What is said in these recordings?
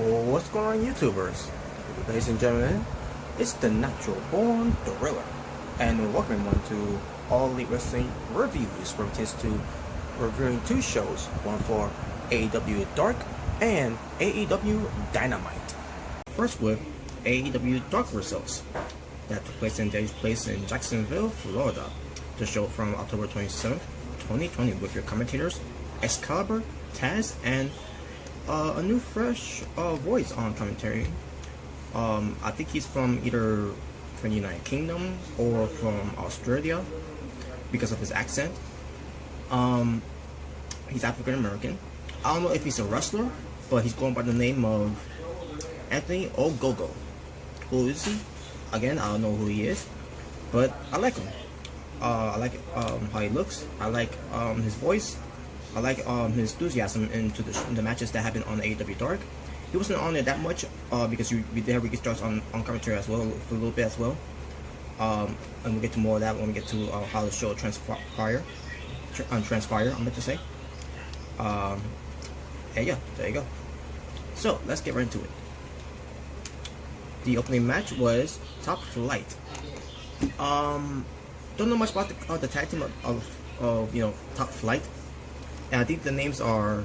What's going on, YouTubers? Ladies and gentlemen, it's the Natural Born Gorilla, and welcome everyone to All Elite Wrestling Reviews, where it is to reviewing two shows, one for AEW Dark and AEW Dynamite. First with AEW Dark results that took place in Jacksonville, Florida. The show from October 27th, 2020, with your commentators Excalibur, Taz, and a new fresh voice on commentary. I think he's from either from the United Kingdom or from Australia because of his accent. He's African American. I don't know if he's a wrestler, but he's going by the name of Anthony Ogogo. Who is he? Again, I don't know who he is, but I like him. I like how he looks. I like his voice. I like his enthusiasm into the matches that happened on AEW Dark. He wasn't on there that much because we did have Ricky Starks on commentary as well for a little bit as well. And we'll get to more of that when we get to how the show transpire. I'm meant to say. And yeah, there you go. So let's get right into it. The opening match was Top Flight. Don't know much about the tag team of Top Flight. And I think the names are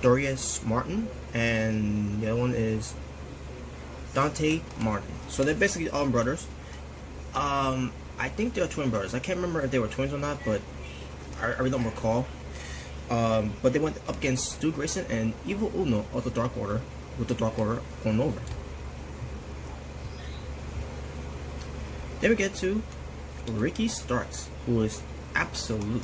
Darius Martin and the other one is Dante Martin. So they're basically all brothers. I think they're twin brothers. I can't remember if they were twins or not, but I really don't recall. But they went up against Stu Grayson and Evil Uno of the Dark Order, with the Dark Order going over. Then we get to Ricky Starks, who is absolute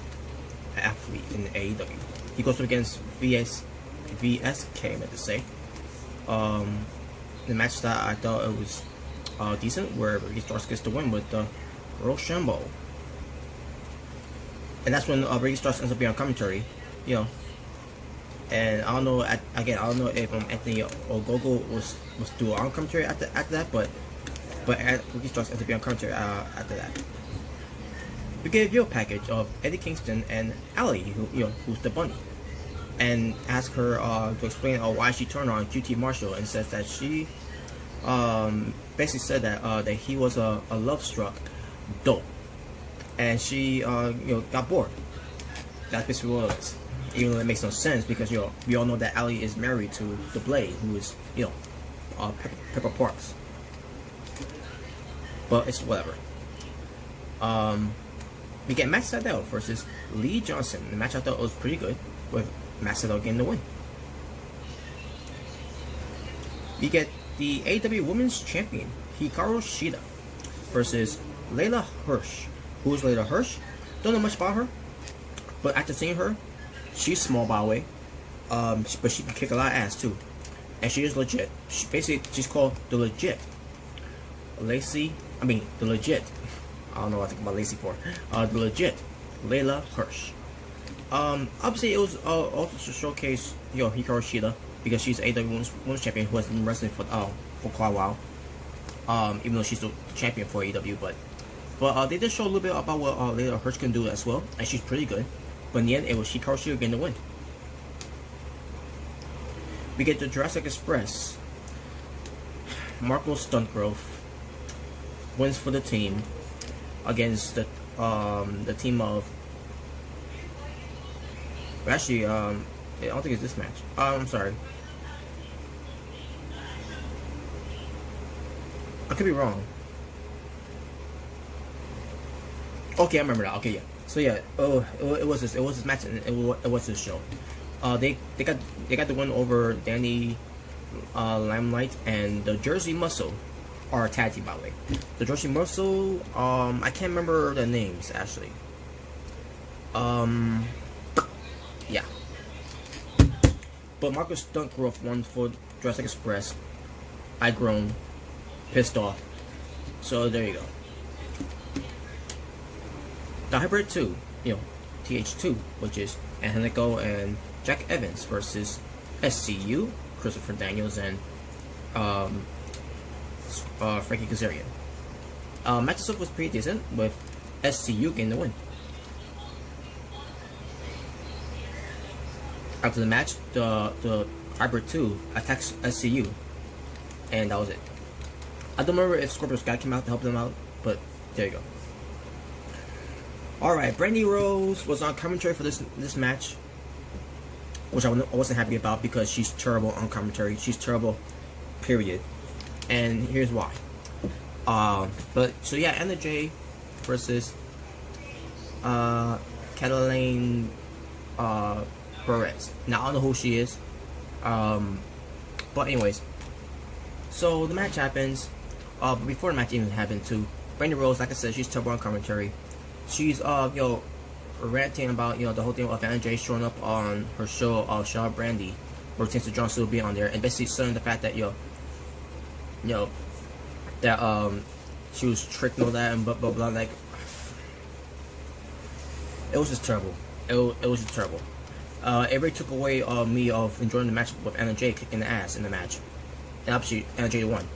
athlete in the AEW. He goes up against VSK, meant to say. The match that I thought it was decent, where Ricky Starks gets the win with the Rochambeau. And that's when Ricky Starks ends up being on commentary, And I don't know, I don't know if Anthony Ogogo was still on commentary after that, but Ricky Starks ends up being on commentary after that. We get a video package of Eddie Kingston and Allie, who's the bunny, and ask her to explain why she turned on QT Marshall, and says that she basically said that he was a love-struck dope, and she got bored. That's basically what it is. Even though it makes no sense because we all know that Allie is married to the Blade, who is Pepper Parks. But it's whatever. We get Matt Sadell versus Lee Johnson. The match I thought was pretty good, with Matt Sadell getting the win. We get the AEW Women's Champion, Hikaru Shida, versus Leila Hirsch. Who is Leila Hirsch? Don't know much about her, but after seeing her, she's small, by the way, but she can kick a lot of ass too, and she is legit. She's called the legit the legit. I don't know what I think about Lacey for. The legit Leila Hirsch. Obviously it was also to showcase Hikaru Shida, because she's AEW Women's Champion who has been wrestling for quite a while. Even though she's the champion for AEW, but they did show a little bit about what Leila Hirsch can do as well, and she's pretty good. But in the end, it was Hikaru Shida getting the win. We get the Jurassic Express. Marco Stuntgrove wins for the team against the team of. Actually, I don't think it's this match. I'm sorry. I could be wrong. Okay, I remember that. Okay, yeah. So yeah, it was this match, and it was this show. They got the win over Danny Limelight and the Jersey Muscle, are a tag team, by the way. The Jersey Muscle, I can't remember the names actually. Yeah. But Marcus Stuntgrove won for Jurassic Express. I groaned, pissed off. So there you go. The Hybrid 2, TH2, which is Angelico and Jack Evans versus SCU, Christopher Daniels and Frankie Kazarian. Match itself was pretty decent, with SCU getting the win. After the match, the Hybrid 2 attacks SCU, and that was it. I don't remember if Scorpio Sky came out to help them out, but there you go. Alright, Brandy Rose was on commentary for this match, which I wasn't happy about because she's terrible on commentary. She's terrible, period. And here's why. So yeah, Anna Jay versus Cataline Perez. Now I don't know who she is. But anyways, so the match happens. But before the match even happened too, Brandy Rose, like I said, she's terrible on commentary. She's ranting about the whole thing of Anna Jay showing up on her show, Shaw Brandy, where Tinster John still be on there, and basically saying the fact that that she was tricked and all that, and blah blah blah. Like, it was just terrible. It was just terrible. It really took away me of enjoying the match with Anna Jay kicking the ass in the match, and obviously Anna Jay won.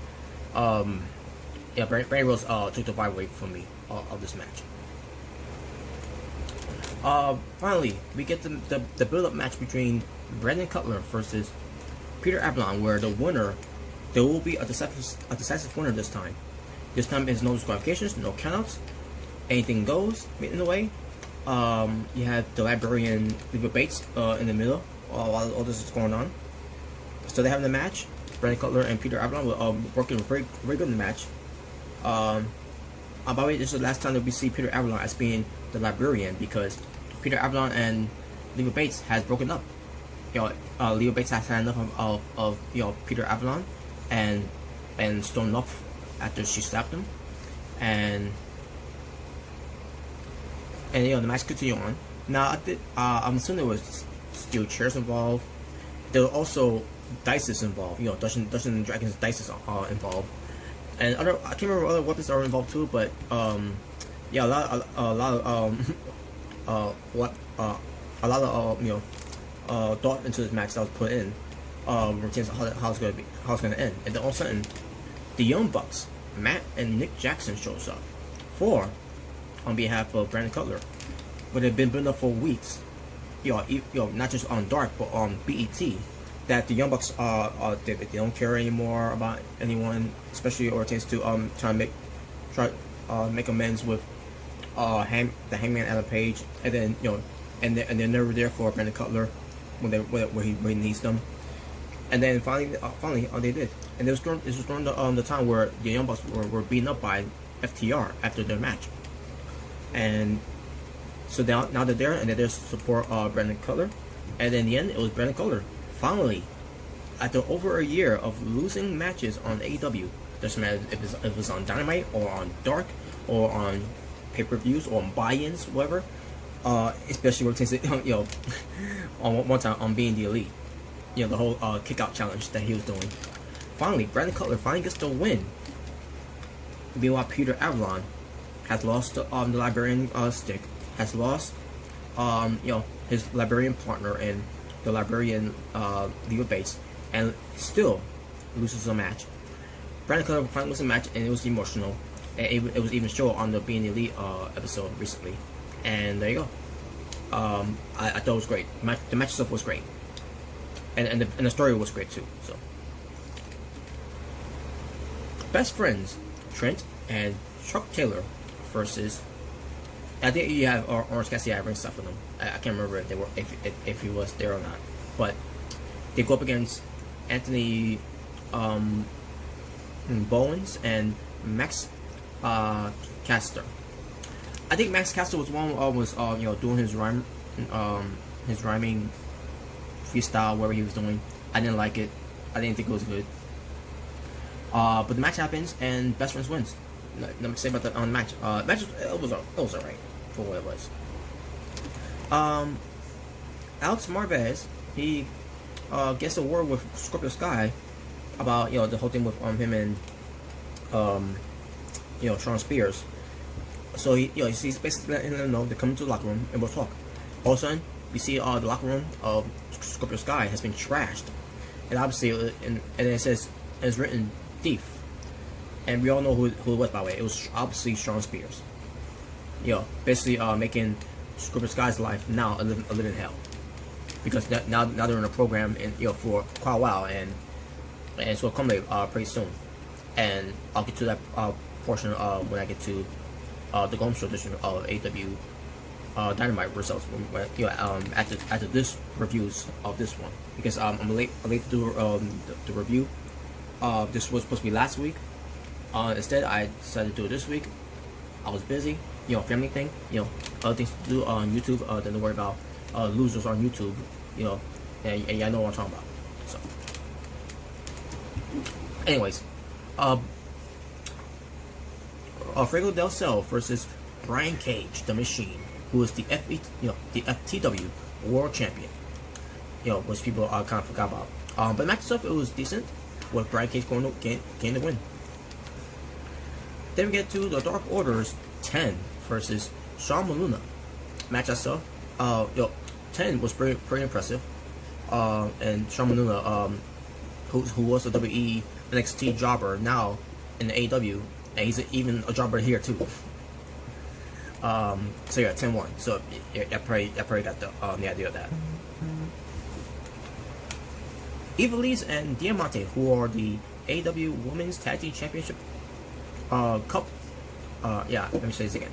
Yeah, Brandy Rose took the vibe away from me of this match. Finally, we get the build-up match between Brandon Cutler versus Peter Avalon, where the winner, there will be a decisive winner this time. This time there's no disqualifications, no countouts, anything goes in the way. You have the librarian Leila Bates in the middle while all this is going on. So they have the match. Brandon Cutler and Peter Avalon were working very good in the match. By the way, this is the last time that we see Peter Avalon as being the librarian, because Peter Avalon and Leila Bates has broken up. Leila Bates has had enough of Peter Avalon and stormed off after she slapped him, and the match continued on. Now I'm assuming there was steel chairs involved. There were also dices involved. Dungeons and Dragons dices are involved, and I can't remember other weapons that were involved too. But yeah, a lot of thought into this match that was put in. Routines how it's gonna end, and then all of a sudden, the Young Bucks, Matt and Nick Jackson shows up on behalf of Brandon Cutler, but they've been building up for weeks. Not just on Dark, but on BET, that the Young Bucks they don't care anymore about anyone, especially Ortiz, to try to make amends with the Hangman Adam Page, and then and they're never there for Brandon Cutler when he needs them. And then finally they did, and this was during the time where the Young Bucks were beaten up by FTR after their match, and so now they're there, and they're there to support Brandon Cutler. And in the end, it was Brandon Cutler finally, after over a year of losing matches on AEW, doesn't matter if it was on Dynamite or on Dark or on pay-per-views or on buy-ins, whatever. Especially where it takes on one time on Being the Elite, the whole kick-out challenge that he was doing. Finally, Brandon Cutler finally gets the win. Meanwhile, Peter Avalon has lost the librarian stick, has lost his librarian partner and the librarian Leila Bates, and still loses a match. Brandon Cutler finally loses a match, and it was emotional. And it was even shown on the Being the Elite episode recently. And there you go. I thought it was great. The match itself was great, and the story was great too. So, best friends Trent and Chuck Taylor versus. I think you have Orange Cassidy having stuff with them. I can't remember if they were if he was there or not, but they go up against Anthony Bowens and Max Caster. I think Max Caster was one was doing his rhyming freestyle, whatever he was doing. I didn't like it. I didn't think it was good. But the match happens and Best Friends wins. Let me say about the match. Match it was alright for what it was. Alex Marvez, he gets a word with Scorpio Sky about the whole thing with him and Sean Spears. So he's basically letting them know to come to the locker room and we'll talk. All of a sudden, we see the locker room of Scorpio Sky has been trashed, and obviously, and it says it's written thief, and we all know who it was, by the way. It was obviously Sean Spears. Basically making Scorpio Sky's life now a living hell. because now they're in a program and for quite a while, and it's gonna come pretty soon. And I'll get to that portion when I get to the Golden Show edition of AEW Dynamite results. After this reviews of this one, because I'm late to do the review. This was supposed to be last week. Instead, I decided to do it this week. I was busy, family thing, other things to do on YouTube than to worry about losers on YouTube, and y'all know what I'm talking about. So, anyways, Fuego del Sol versus Brian Cage, the Machine, who is the FTW World Champion, which people kind of forgot about. But the match itself, it was decent, with Brian Cage going to gain the win. Then we get to the Dark Order's 10 versus Sean Maluna. Match itself, 10 was pretty impressive. And Sean Maluna, who was a WWE NXT jobber, now in the AEW, and he's even a jobber here too. So yeah, 10-1. So I probably got the idea of that. Ivelisse and Diamante, who are the AEW Women's Tag Team Championship Cup. Let me say this again.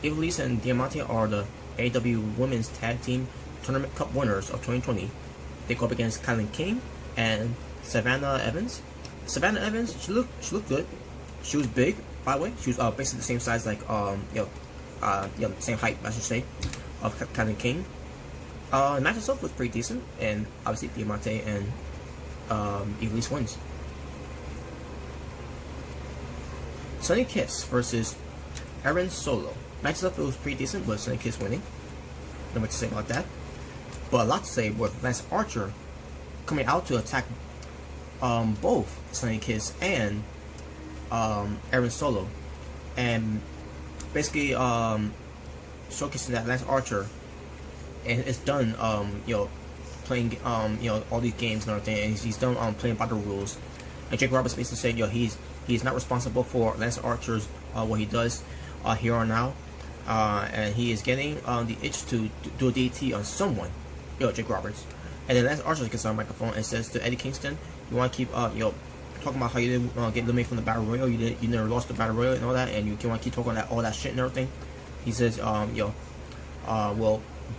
Ivelisse and Diamante are the AEW Women's Tag Team Tournament Cup winners of 2020. They go up against Kylan King and Savannah Evans. Savannah Evans, she looked good. She was big, by the way. She was basically the same size, like same height, I should say, of Kylan King. The match itself was pretty decent, and obviously Diamante and Ivelisse wins. Sonny Kiss versus Aaron Solo. Match itself, it was pretty decent, with Sonny Kiss winning. Not much to say about that. But a lot to say with Lance Archer coming out to attack both Sonny Kiss and Aaron Solo, and basically showcasing that Lance Archer and it's done playing all these games and everything, and he's done playing by the rules. And Jake Roberts basically said he's not responsible for Lance Archer's what he does here on now, and he is getting the itch to do a DT on someone, Jake Roberts. And then Lance Archer gets on the microphone and says to Eddie Kingston, "You want to keep talking about how you didn't get eliminated from the Battle Royal, you never lost the Battle Royal and all that, and you want to keep talking all that shit and everything." He says, well,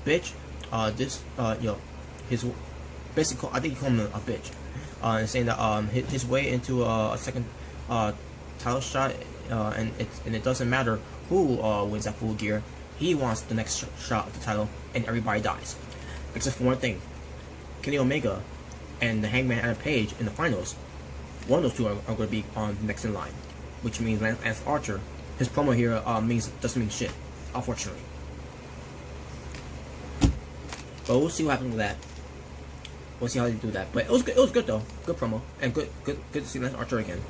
bitch, his basically, I think he called him a bitch, and saying that his way into a second title shot, and it doesn't matter who wins that Full Gear. He wants the next shot of the title, and everybody dies, except for one thing: Kenny Omega and the Hangman Adam Page in the finals. One of those two are going to be on next in line, which means Lance Archer, his promo here doesn't mean shit, unfortunately. But we'll see what happens with that. We'll see how they do that. But it was good though. Good promo, and good to see Lance Archer again.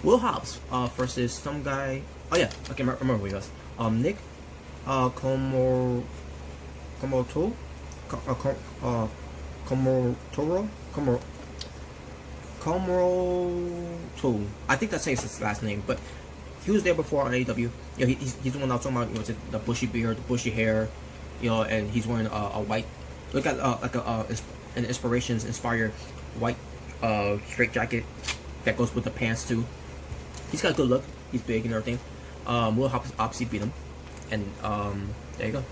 Will Hobbs versus some guy. Oh yeah, I can remember who he was. Nick Komotoro. I think that's his last name, but he was there before on AEW. He's the one I was talking about. The bushy beard, the bushy hair, and he's wearing a white. Look at an inspired white straight jacket that goes with the pants too. He's got a good look. He's big and everything. Will Hobbs obviously beat him, and there you go.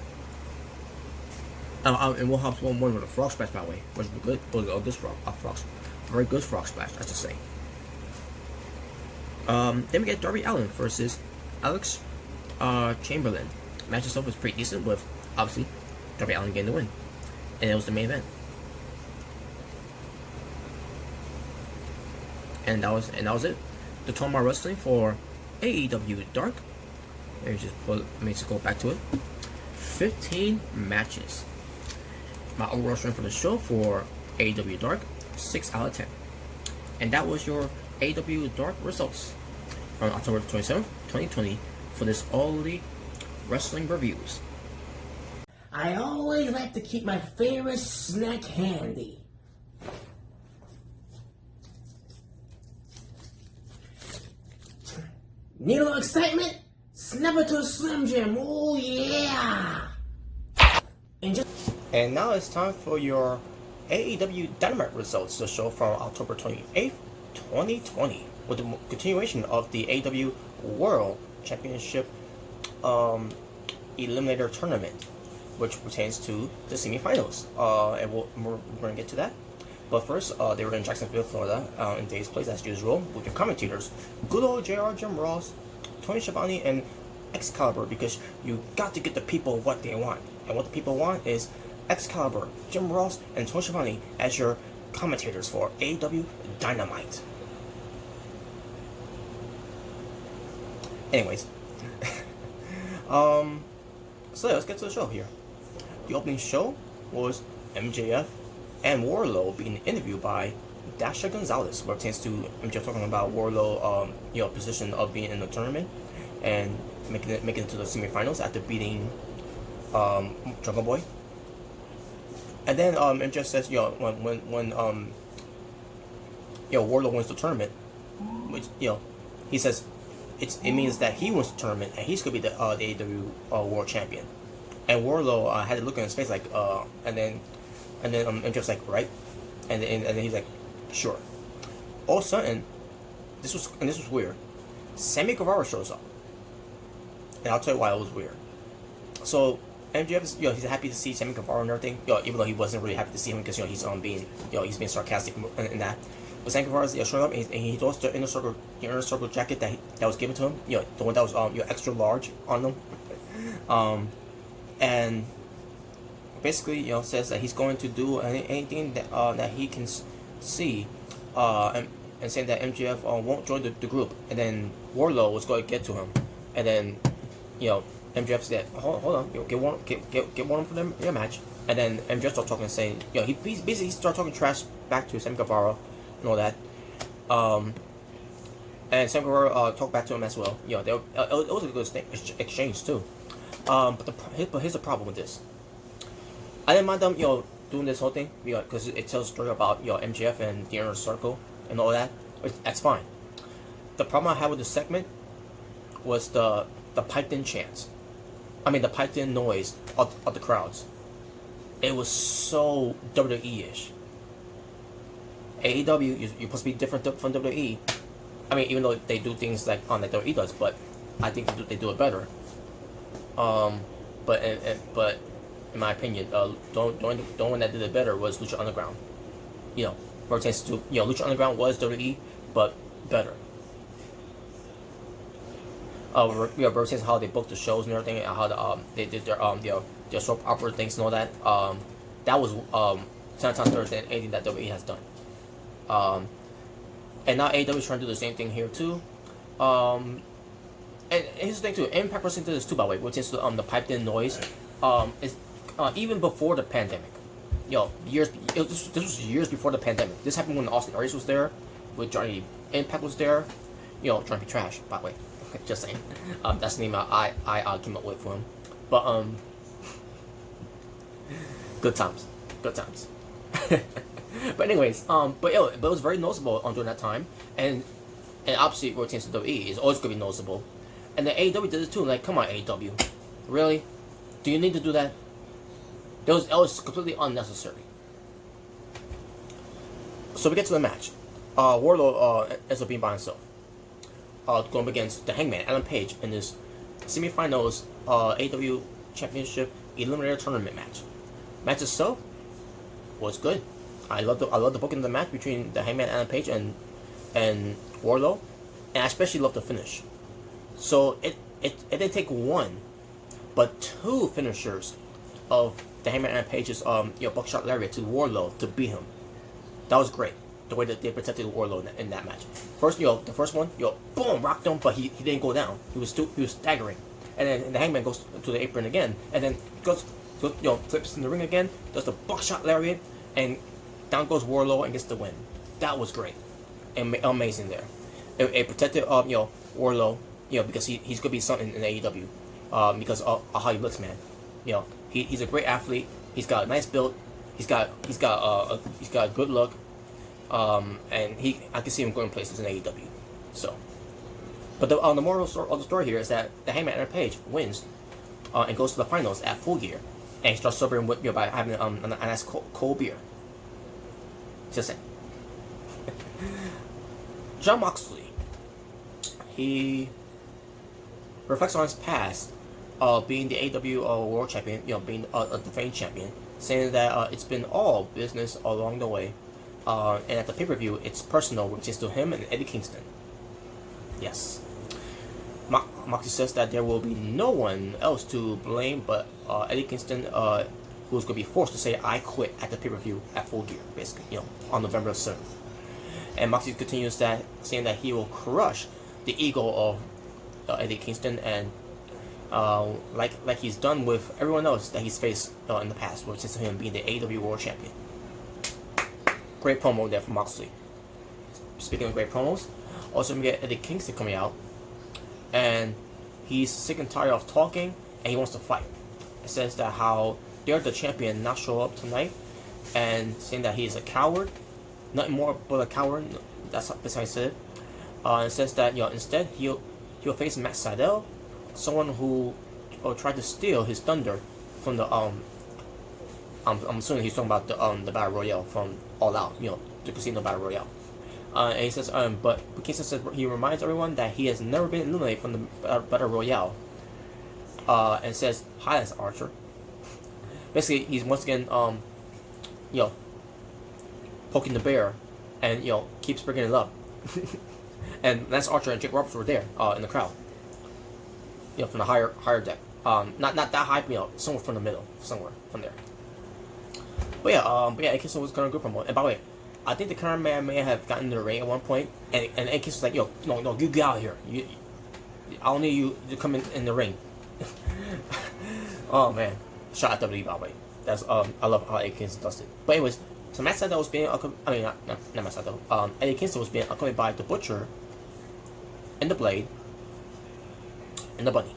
And Will Hobbs won with a frog splash, by the way, which was good. It was a good frog, very good frog splash, I should say. Then we get Darby Allin versus Alex Chamberlain. Match itself was pretty decent, with obviously Darby Allin getting the win, and it was the main event. And that was it. The Tomar Wrestling for AEW Dark. Let me just go back to it. 15 matches. My overall strength for the show for AEW Dark, 6 out of 10. And that was your AEW Dark results from October 27th, 2020 for this All Elite Wrestling Reviews. I always like to keep my favorite snack handy. Need a little excitement? Snap it to a Slim Jim. Oh yeah! And just And now it's time for your AEW Dynamite results, the show from October 28th, 2020, with the continuation of the AEW World Championship Eliminator Tournament, which pertains to the semifinals. And we're going to get to that. But first, they were in Jacksonville, Florida, in Dave's place as usual, with your commentators, good old JR, Jim Ross, Tony Schiavone, and Excalibur, because you got to get the people what they want. And what the people want is Excalibur, Jim Ross, and Tony Schiavone as your commentators for AEW Dynamite. Anyways, so let's get to the show here. The opening show was MJF and Wardlow being interviewed by Dasha Gonzalez, where it pertains to MJF talking about Wardlow, position of being in the tournament and making it to the semifinals after beating Jungle Boy. And then MJF says, when Wardlow wins the tournament, which he says it means that he wins the tournament and he's gonna be the AEW World Champion. And Wardlow had to look in his face like and then MJF's like, right, and then he's like, sure. All of a sudden, this was weird. Sammy Guevara shows up, and I'll tell you why it was weird. So MJF is, he's happy to see Sammy Guevara and everything, even though he wasn't really happy to see him because he's being sarcastic in that. But Sammy Guevara showing up and he throws the inner circle jacket that was given to him, the one that was extra large on him, and basically says that he's going to do anything that he can see, and saying that MJF won't join the group, and then Wardlow was going to get to him, and then MJF said, hold on, get one for their match, and then MJF started talking and saying, he basically started talking trash back to Sammy Guevara and all that, and Sammy Guevara talked back to him as well. It was a good exchange too, but here's the problem with this. I didn't mind them, doing this whole thing because it tells a story about MJF and the inner circle and all that. That's fine. The problem I had with the segment was the piped-in chants. I mean, the piped-in noise of the crowds. It was so WWE-ish. AEW, you're supposed to be different from WWE. I mean, even though they do things like WWE does, but I think they do it better. But in my opinion, the one that did it better was Lucha Underground. Where it tends to, Lucha Underground was WWE, but better. Where it tends to how they booked the shows and everything, and how they did their soap opera things and all that. That was 10 times better than anything that WWE has done. And now AEW is trying to do the same thing here too. And here's the thing too. Impact Wrestling did this too, by the way, which is the piped-in noise. Is even before the pandemic. This was years before the pandemic. This happened when Austin Aries was there, with Johnny Impact was there. Johnny Trash, by the way. Just saying. That's the name I came up with for him. But good times. But anyways, but it was very noticeable during that time, and obviously where it tends to WWE is always gonna be noticeable. And then AEW did it too. Like, come on, AEW, really? Do you need to do that? That was completely unnecessary. So we get to the match. Wardlow ends up being by himself, going up against the Hangman, Adam Page, in this semifinals AEW Championship Eliminator Tournament match. Match itself was good. I love the booking of the match between the Hangman, Adam Page, and Wardlow, and I especially love the finish. So it didn't take one, but two finishers of the Hangman and Page's buckshot lariat to Wardlow to beat him. That was great. The way that they protected Wardlow in that match. First, the first one, boom, rocked him, but he didn't go down. He was staggering, and then the Hangman goes to the apron again, and then goes flips in the ring again, does the buckshot lariat, and down goes Wardlow and gets the win. That was great, and amazing there. It protected Wardlow, because he's gonna be something in AEW, because of how he looks, man. He's a great athlete. He's got a nice build. He's got a good look, and I can see him going places in AEW. So, but the moral of the story here is that the Hangman and Page wins, and goes to the finals at Full Gear, and he starts celebrating with by having a nice cold beer. Just saying. Jon Moxley, he reflects on his past, being the AEW World Champion, being a defending champion, saying that it's been all business along the way, and at the pay-per-view, it's personal, which is to him and Eddie Kingston. Yes. Moxley says that there will be no one else to blame but Eddie Kingston, who's going to be forced to say "I quit" at the pay-per-view at Full Gear, basically, on November 7th. And Moxley continues that, saying that he will crush the ego of Eddie Kingston, and like he's done with everyone else that he's faced in the past, which is him being the AEW World Champion. Great promo there from Moxley. Speaking of great promos, also we get Eddie Kingston coming out, and he's sick and tired of talking, and he wants to fight. It says that how dare the champion not show up tonight, and saying that he's a coward, nothing more but a coward. That's how he said it. It says that instead he'll face Matt Sadell, someone who tried to steal his thunder from the I'm assuming he's talking about the Battle Royale from All Out, the Casino Battle Royale. And he says, but Kingston says he reminds everyone that he has never been eliminated from the Battle Royale. And says, "Hi, Lance Archer." Basically, he's once again, poking the bear, and keeps bringing it up. And Lance Archer and Jake Roberts were there in the crowd, from the higher deck. Not that high, somewhere from the middle, somewhere from there. But yeah, Kingston was kind of good promo. And by the way, I think the cameraman may have gotten in the ring at one point, and Kingston was like, no, you get out of here. I don't need you to come in the ring. Oh man, shout out to WWE, by the way. That's I love how Eddie Kingston does it. But anyways, so Matt Sadell was being not Matt Sadell. Eddie Kingston was being accompanied by the Butcher, and the Blade, and the Bunny.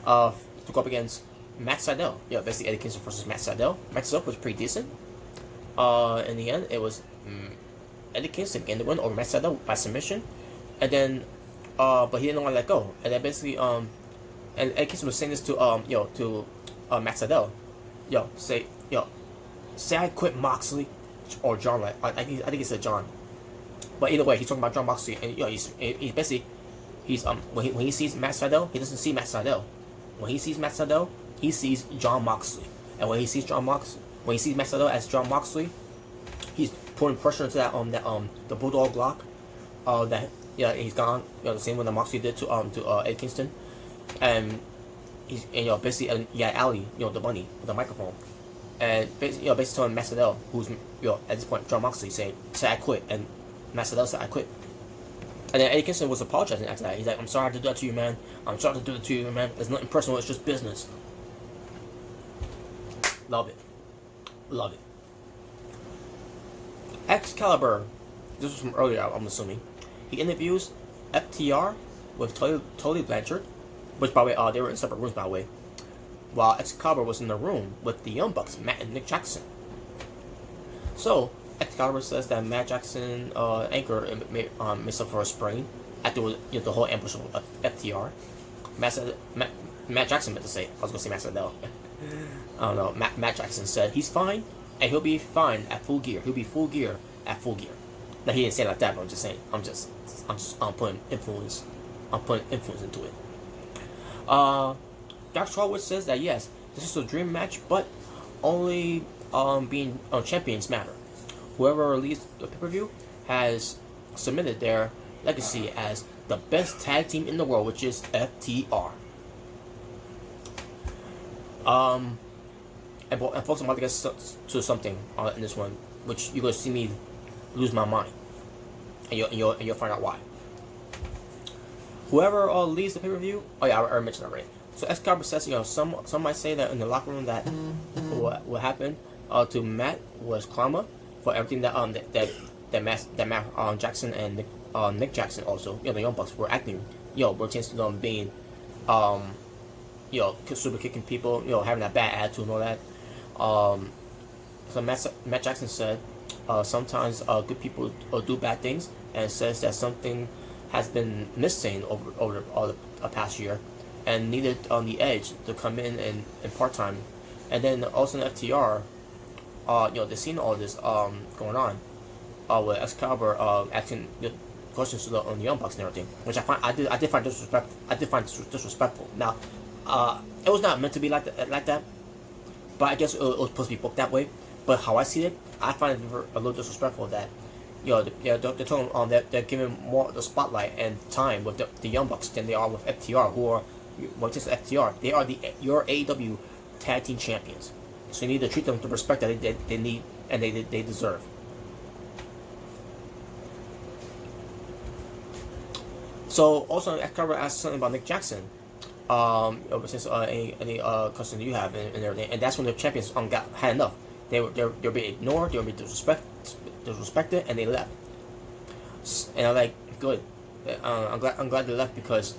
To go up against Matt Sadell. Yeah, basically Eddie Kingston versus Matt Sadell. Match up was pretty decent. In the end, it was Eddie Kingston getting the win over Matt Sadell by submission, and then but he didn't want to let go. And then basically and Eddie Kingston was saying this to Matt Sadell, say I quit Moxley, or John. I think he said John, but either way, he's talking about Jon Moxley, and he's basically when he sees Matt Sadell, he doesn't see Matt Sadell. When he sees Matt Sadell, he sees Jon Moxley, and when he sees when he sees Matt Sadell as Jon Moxley, he's putting pressure into that the Bulldog Lock, that he's gone, the same one that Moxley did to Eddie Kingston, and he's basically Ali, the Bunny with the microphone, and basically telling Matt Sadell, who's at this point Jon Moxley, say I quit, and Matt Sadell said I quit. And then Eddie Kingston was apologizing after that. He's like, "I'm sorry to do that to you, man. I'm sorry to do it to you, man. It's nothing personal. It's just business." Love it. Love it. Excalibur. This was from earlier, I'm assuming. He interviews FTR with Tully Blanchard, which, by the way, they were in separate rooms, by the way, while Excalibur was in the room with the Young Bucks, Matt and Nick Jackson. So Excalibur says that Matt Jackson anchor missed up for a sprain after the whole ambush of FTR. Matt Jackson meant to say. I was gonna say Matt Sadell. I don't know. Matt Jackson said he's fine and he'll be fine at Full Gear. He'll be Full Gear at Full Gear. Now he didn't say it like that, but I'm just saying. I'm putting influence. I'm putting influence into it. Dr. Charwood says that yes, this is a dream match, but only being champions matter. Whoever released the pay-per-view has submitted their legacy as the best tag team in the world, which is FTR. And folks, I'm about to get to something in this one, which you're gonna see me lose my mind, and you'll find out why. Whoever leads the pay-per-view, I already mentioned that, right? So Excalibur says, some might say that in the locker room that what happened to Matt was karma for everything that Matt Jackson and Nick Jackson, also the Young Bucks, were acting pertains to them being super kicking people, having that bad attitude and all that. So Matt Jackson said sometimes good people do bad things, and it says that something has been missing over the past year, and needed on the Edge to come in and part time And then also in FTR, they're seeing all this going on, with Excalibur asking questions to on the Young Bucks and everything, which I did find disrespectful. Now, it was not meant to be like that, but I guess it was supposed to be booked that way. But how I see it, I find it a little disrespectful that they're telling they're giving more the spotlight and time with the Young Bucks than they are with FTR, who are FTR. They are your AEW Tag Team Champions, so you need to treat them with the respect that they need and they deserve. So also, Excalibur asked something about Nick Jackson. Since any question you have and everything, and that's when the champions had enough. They were being ignored, they were being disrespected, and they left. And I'm like, good. I'm glad they left because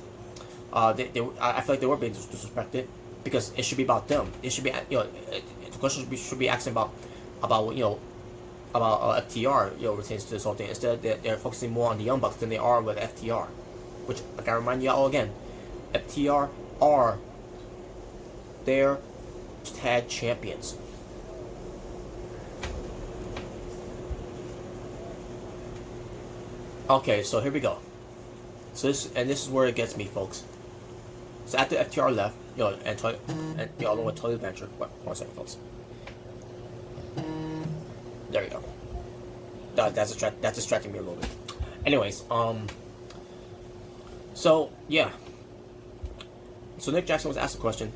I feel like they were being disrespected because it should be about them. It should be the question should be asking about FTR retains to this whole thing. Instead, they're focusing more on the Young Bucks than they are with FTR. Which I gotta remind you all again, FTR are their tag champions. Okay, so here we go. So this is where it gets me, folks. So after FTR left, and along with Totally Adventure. One second, folks. There you go. That's distracting me a little bit. Anyways, so yeah. So Nick Jackson was asked a question,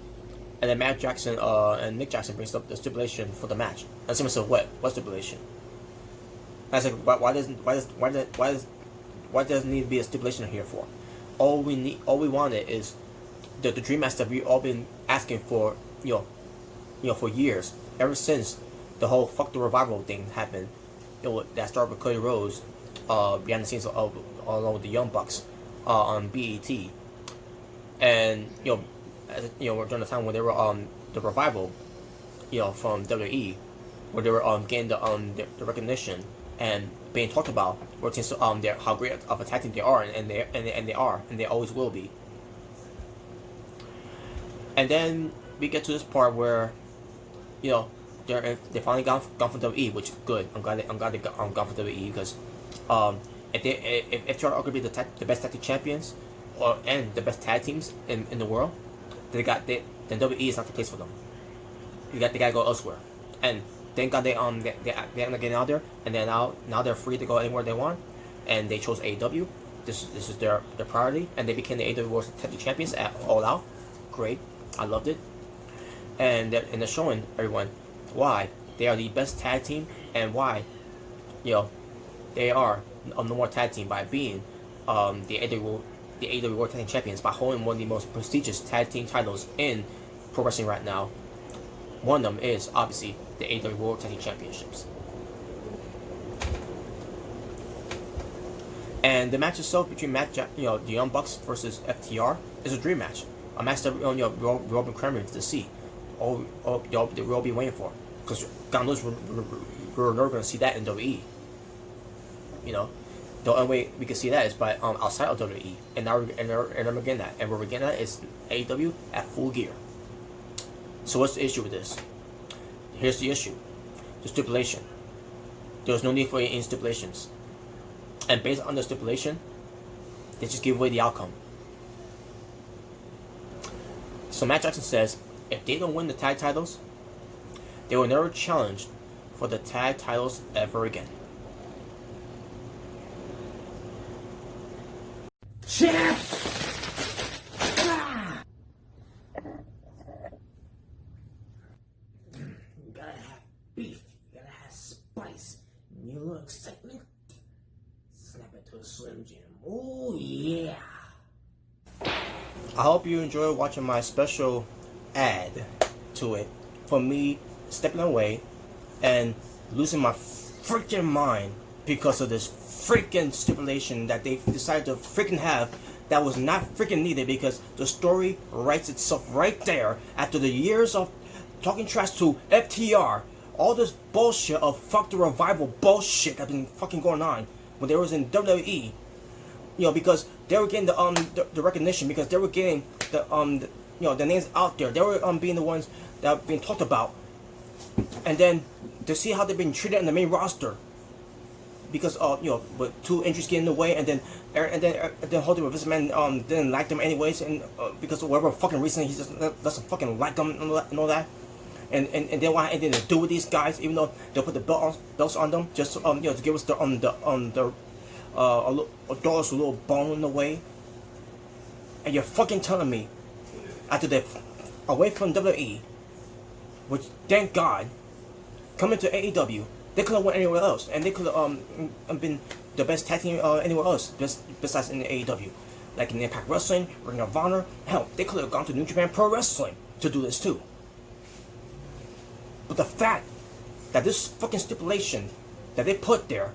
and then Matt Jackson and Nick Jackson brings up the stipulation for the match. And someone said, "What stipulation?" And I said, "Why does it need to be a stipulation here for? All we wanted is the dream match that we've all been asking for, for years, ever since the whole fuck the revival thing happened. That started with Cody Rhodes, behind the scenes along with the Young Bucks, on BET, and during the time when they were on the revival, from WWE, where they were getting the recognition and being talked about, where it seems to how great of a tag team they are, and they always will be. And then we get to this part where, they finally gone for WWE, which is good. I'm glad they gone for WWE because, if FTR are going to be the best tag team champions, and the best tag teams in the world, then WWE is not the place for them. They got to go elsewhere. And thank God they end up getting out there, and then now they're free to go anywhere they want, and they chose AEW. This is their priority, and they became the AEW World Tag Team Champions at All Out. Great, I loved it, and they're showing everyone why they are the best tag team and why, they are a no more tag team by being the AEW World Tag Team Champions, by holding one of the most prestigious tag team titles in pro wrestling right now. One of them is obviously the AEW World Tag Team Championships. And the match itself between the Young Bucks versus FTR is a dream match. A match that we've all been clamoring to see. We'll all be waiting for. Because God knows we're never going to see that in WWE. The only way we can see that is by outside of WWE. And now we're getting that. And where we're getting that is AEW at full gear. So what's the issue with this? Here's the issue. The stipulation. There was no need for any stipulations. And based on the stipulation, they just give away the outcome. So Matt Jackson says, if they don't win the tag titles, they will never challenge for the tag titles ever again. Champs! You gotta have beef, you gotta have spice, and you little excitement. Snap it to a Slim Jim. Oh yeah! I hope you enjoyed watching my special ad to it for me stepping away and losing my freaking mind because of this freaking stipulation that they decided to freaking have that was not freaking needed, because the story writes itself right there after the years of talking trash to FTR. All this bullshit of fuck the revival bullshit that's been fucking going on when they was in WWE. Because they were getting the recognition, because they were getting the names out there. They were being the ones that are being talked about, and then to see how they've been treated in the main roster, because with 2 injuries getting in the way, and then holding with this man didn't like them anyways, and because of whatever fucking reason he just doesn't fucking like them and all that, and they want anything to do with these guys, even though they'll put the belts on them just to give us a little bone in the way. And you're fucking telling me after they're away from WWE, which thank God, coming to AEW, they could have went anywhere else, and they could have been the best tag team anywhere else besides in the AEW, like in Impact Wrestling, Ring of Honor. Hell, they could have gone to New Japan Pro Wrestling to do this too. But the fact that this fucking stipulation that they put there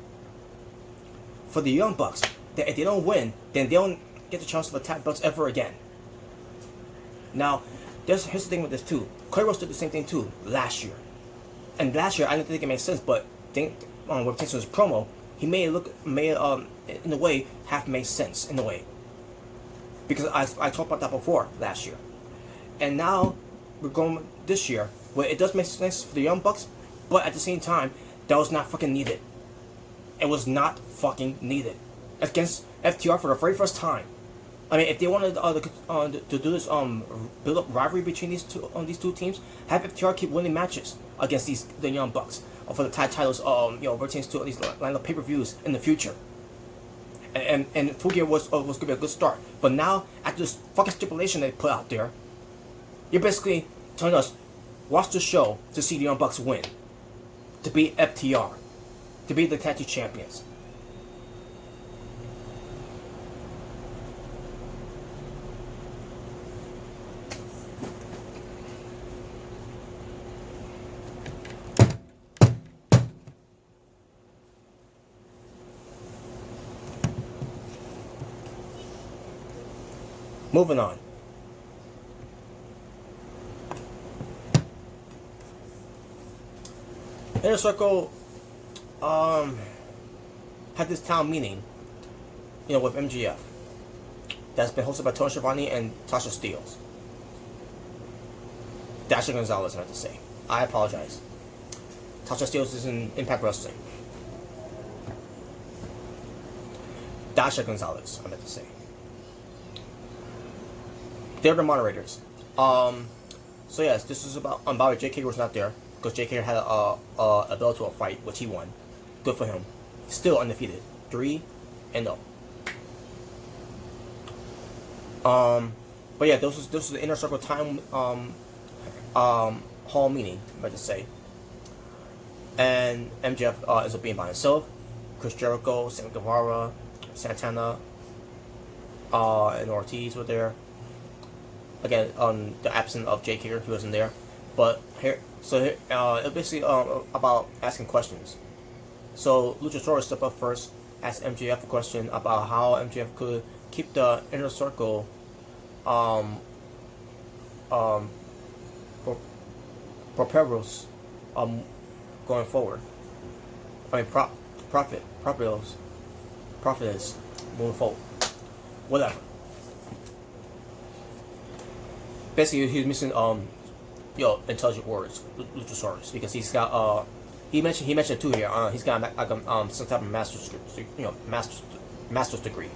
for the Young Bucks, that if they don't win, then they don't get the chance of attack belts ever again. Now, here's the thing with this too. Cody Rhodes did the same thing too last year. And last year, I didn't think it made sense, but with Kingston's promo, he made it in a way, half made sense in a way. Because I talked about that before last year. And now, we're going this year, where it does make sense for the Young Bucks, but at the same time, that was not fucking needed. It was not fucking needed. Against FTR for the very first time. I mean, if they wanted to do this build up rivalry between these two teams, have FTR keep winning matches against the Young Bucks for the tag titles. Pertains to at least line up pay-per-views in the future. And Full Gear was going to be a good start. But now, after this fucking stipulation they put out there, you're basically telling us, watch the show to see the Young Bucks win, to beat FTR, to be the tag team champions. Moving on. Inner Circle had this town meeting, with MGF. That's been hosted by Tony Schiavone and Tasha Steelz. Dasha Gonzalez, I meant to say. I apologize. Tasha Steelz is in Impact Wrestling. Dasha Gonzalez, I meant to say. They're the moderators. So yes, this is about by the way, JK was not there because JK had a Bellator fight, which he won. Good for him. Still undefeated, 3-0. But yeah, this was the Inner Circle time hall meeting, I meant to say. And MJF is being by himself. Chris Jericho, Sammy Guevara, Santana, and Ortiz were there. Again, the absence of Jake here, he wasn't there. But it was basically about asking questions. So Luchasaurus stepped up first, asked MJF a question about how MJF could keep the Inner Circle prosperous going forward. I mean, prosperous moving forward. Whatever. Basically, he's missing intelligent words, Luchasaurus, because he's got he mentioned two here. He's got like some type of master's degree.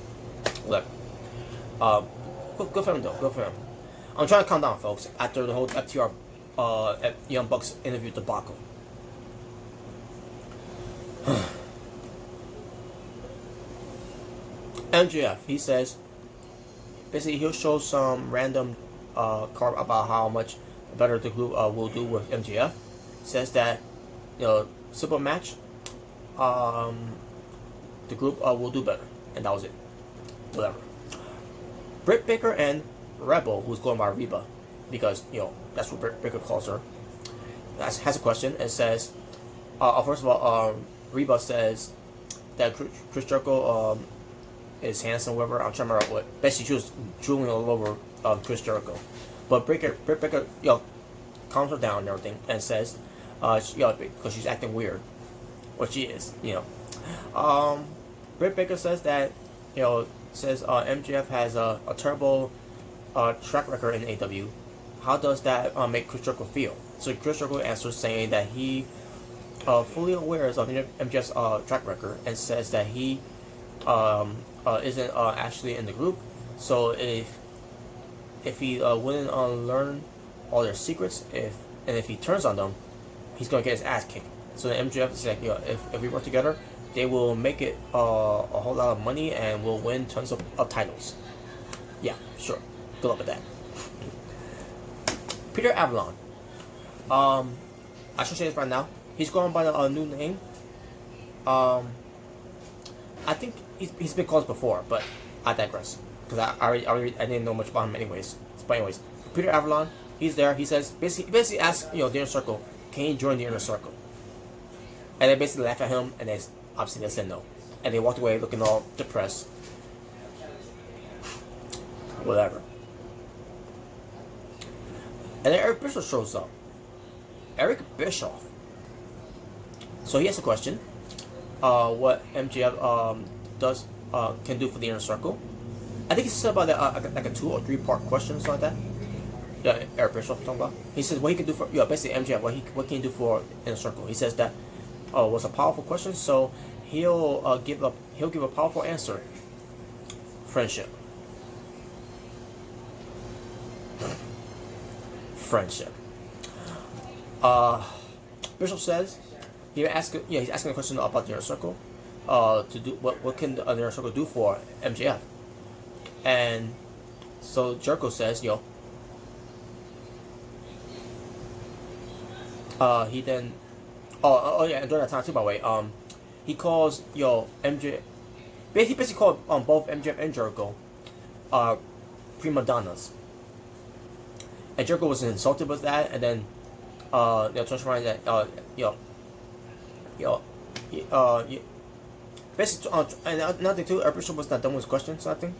Whatever. Good for him though. Good for him. I'm trying to calm down, folks. After the whole FTR Young Bucks interview debacle. MJF, he says, basically he'll show some random card about how much better the group will do with MJF. Says that, simple match, the group will do better, and that was it. Whatever. Britt Baker and Rebel, who's going by Reba, because that's what Britt Baker calls her, has a question and says, first of all, Reba says that Chris Jericho is handsome, whatever. I'm trying to remember what. Basically, she was drooling all over Chris Jericho, but Britt Baker, calms her down and everything, and says, because she's acting weird, what she is, Britt Baker says that, MJF has a terrible track record in AEW, how does that make Chris Jericho feel? So Chris Jericho answers saying that he fully aware of MJF's track record and says that he isn't actually in the group. So if he wouldn't learn all their secrets, if he turns on them, he's gonna get his ass kicked. So the MJF is like, if we work together, they will make it a whole lot of money and we'll win tons of titles. Yeah, sure. Good luck with that. Peter Avalon. I should say this right now. He's going by a new name. I think he's been called before, but I digress because I didn't know much about him anyways. But anyways, Peter Avalon, he's there. He says basically asks the inner circle, can he join the inner circle? And they basically laugh at him, and obviously they said no, and they walked away looking all depressed. Whatever. And then Eric Bischoff shows up. Eric Bischoff. So he has a question. What MJF can do for the inner circle? I think he said about like a 2 or 3 part question, something like that. Yeah, Eric Bischoff talking about. He says what he can do for basically MJF. What can he do for inner circle? He says that was a powerful question, so he'll give a powerful answer. Friendship. Friendship. Bishop says he's asking a question about the inner circle. To do what can the inner circle do for MJF? And so Jericho says, he then and during that time too, by the way, he calls MJ. He basically called both MJF and Jericho prima donnas. And Jericho was insulted with that, and then turns around that basically and another thing too, Eric Bischoff was not done with his questions. I think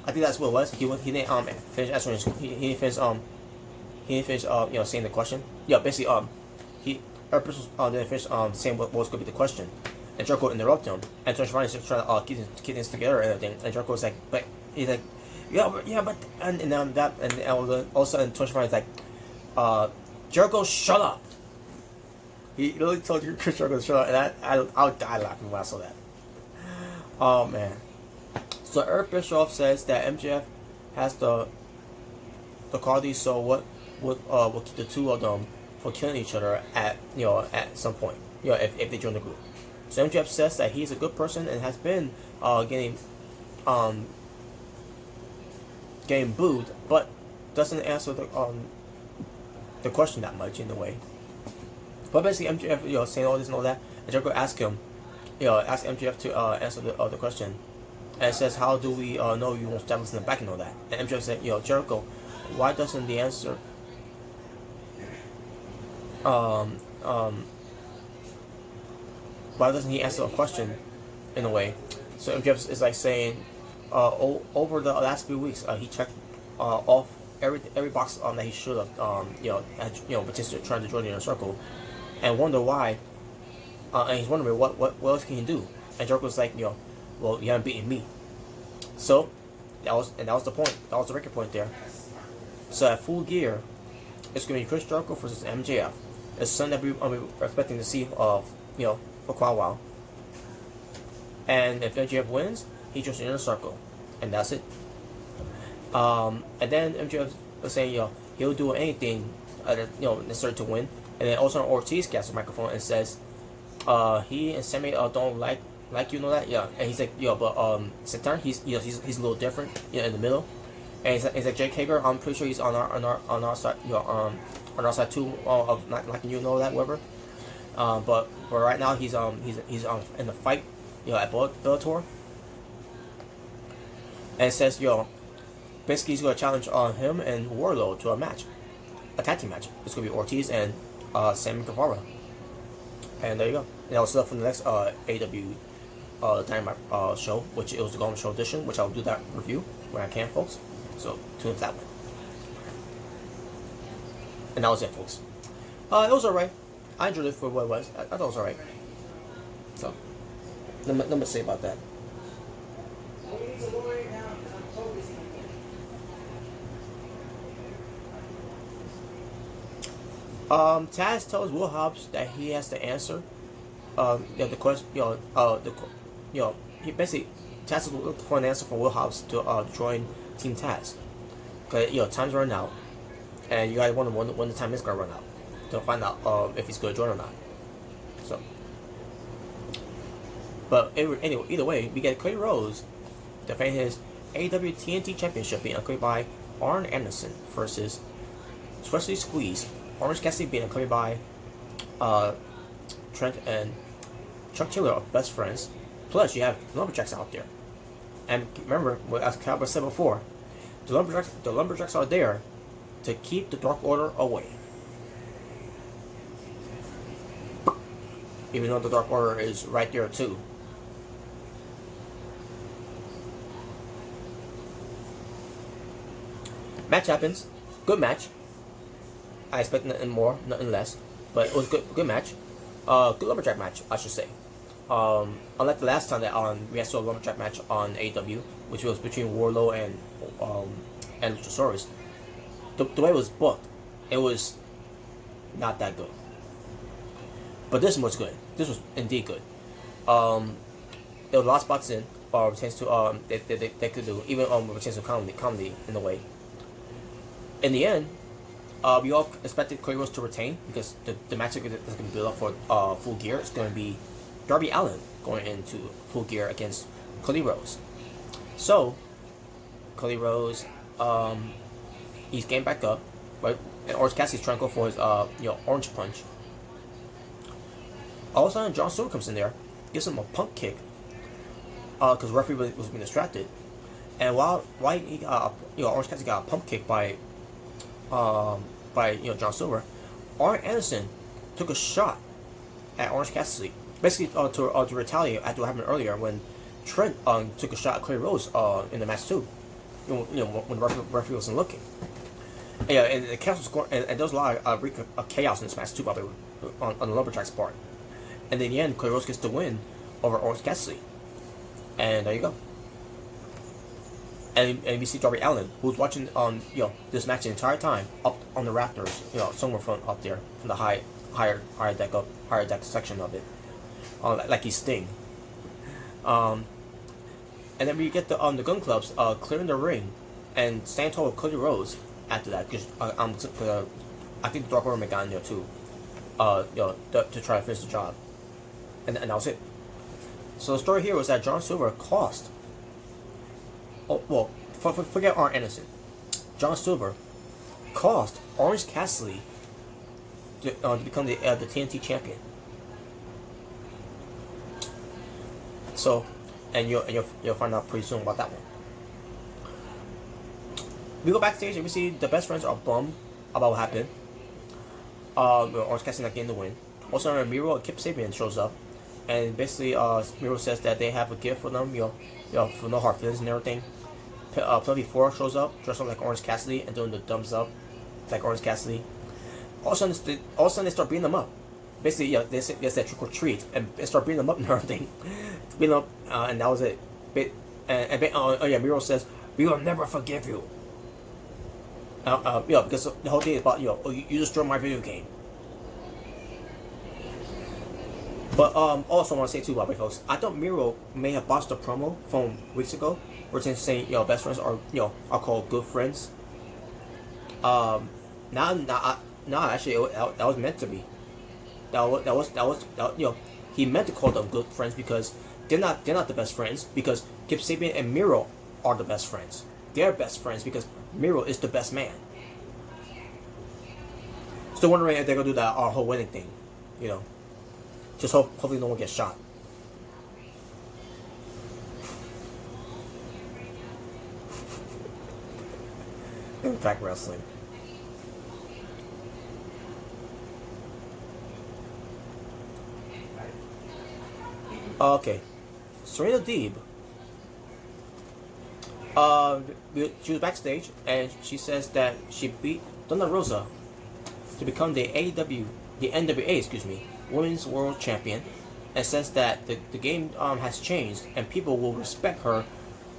that's what it was. He didn't finish answering. He didn't finish saying the question. Yeah, basically Eric Bischoff didn't finish saying what was going to be the question, and Jericho interrupted him and turns around and he's trying to keep things together and everything. And Jericho was like, but he's like, yeah, but and then that and all of a sudden turns around and he's like, Jericho, shut up. He literally told Chris Jericho to shut up, and I'll die laughing when I saw that. Oh man. So Eric Bischoff says that MJF has the qualities, so what will keep the two of them from killing each other at some point, if they join the group. So MJF says that he's a good person and has been getting booed, but doesn't answer the question that much in a way. But basically MJF saying all this and all that, and Jericho asks him, ask MJF to answer the question, and it says, how do we know you won't stab us in the back and all that? And MJF said, Jericho, why doesn't the answer why doesn't he answer a question in a way? So MJF is like saying, over the last few weeks, he checked off every box that he should have, potentially trying to join the inner circle, and wonder why. And he's wondering what else can he do? And Jericho's like, well, you haven't beaten me. So that was the point. That was the record point there. So at Full Gear, it's gonna be Chris Jericho versus MJF. It's something that we're expecting to see for quite a while. And if MJF wins, he joins the inner circle, and that's it. And then MJF was saying, he'll do anything, necessary to win. And then also Ortiz gets the microphone and says, he and Sammy don't like that, and he's like, but Santana, he's a little different, in the middle, and he's like Jake Hager, I'm pretty sure he's on our side, on our side too, of not liking that, whatever. But right now he's in the fight, at Bellator, and it says, basically he's gonna challenge him and Wardlow to a tag team match. It's gonna be Ortiz and Sammy Guevara. And there you go. And I'll set up for the next AEW Dynamite show, which it was the Golden Show edition, which I'll do that review when I can, folks. So tune in for that one. And that was it, folks. It was alright. I enjoyed it for what it was. I thought it was alright. So, let me say about that. Taz tells Will Hobbs that he has to answer. The question, he basically Taz is looking for an answer from Will Hobbs to join Team Taz. Cause time's running out, and you guys wonder when the time is gonna run out to find out if he's gonna join or not. So, but anyway, either way, we get Cody Rhodes defending his AEW TNT Championship being accompanied by Arn Anderson versus Especially Squeeze. Orange Cassidy being accompanied by Trent and Chuck Taylor are best friends. Plus, you have Lumberjacks out there. And remember, as Cowboy said before, the Lumberjacks are there to keep the Dark Order away. Even though the Dark Order is right there too. Match happens. Good match. I expect nothing more, nothing less. But it was good match. Good Lumberjack match, I should say. Unlike the last time that we had saw a Lumberjack match on AEW, which was between Warlow and Luchasaurus, the way it was booked, it was not that good. But this one was good. This was indeed good. There was a lot of spots in, or chance to they could do, even with a chance of comedy in a way. In the end, we all expected Cody Rhodes to retain because the match that's going to build up for Full Gear is going to be Darby Allin going into Full Gear against Cody Rhodes. So, Cody Rhodes, he's getting back up, right? And Orange Cassidy's trying to go for his Orange Punch. All of a sudden, John Cena comes in there, gives him a pump kick, because the referee was being distracted. And while he got Orange Cassidy got a pump kick by John Silver, Arn Anderson took a shot at Orange Cassidy, basically to retaliate after what happened earlier when Trent took a shot at Cody Rhodes in the match too. When the referee wasn't looking. Yeah, and the chaos was scoring, and there was a lot of chaos in this match too, by the way, on the Lumberjacks part. And in the end, Cody Rhodes gets the win over Orange Cassidy, and there you go. And we see Darby Allin, who's watching this match the entire time up on the rafters, somewhere from up there, from the higher deck section of it, like he's Sting. And then we get the Gun Clubs clearing the ring and standing tall with Cody Rhodes after that, because I think the Dark Order may got in there too, to try to finish the job, and that was it. So the story here was that John Silver cost. Oh, well, forget Arn Anderson. John Silver cost Orange Cassidy to become the TNT champion. So, and you'll find out pretty soon about that one. We go backstage and we see the best friends are bummed about what happened. Orange Cassidy not getting the win. Also, Miro and Kip Sabian shows up, and basically, Miro says that they have a gift for them, for no hard feelings and everything. Penelope Ford shows up, dressed up like Orange Cassidy and doing the thumbs up like Orange Cassidy. All of a sudden they start beating them up. Basically, they said trick or treat and start beating them up and everything. Beating them up, and that was it. Miro says, "We will never forgive you." Because the whole thing is about you destroyed my video game. But also I want to say too, Bobby folks, I thought Miro may have botched a promo from weeks ago, where it's saying best friends are are called good friends. Now actually that was meant to be. That was he meant to call them good friends because they're not the best friends, because Kip Sabian and Miro are the best friends. They're best friends because Miro is the best man. Still wondering if they're gonna do that whole wedding thing, Just hopefully no one gets shot. Impact Wrestling. Okay, Serena Deeb. She was backstage and she says that she beat Thunder Rosa to become the NWA, Women's World Champion, and says that the game has changed and people will respect her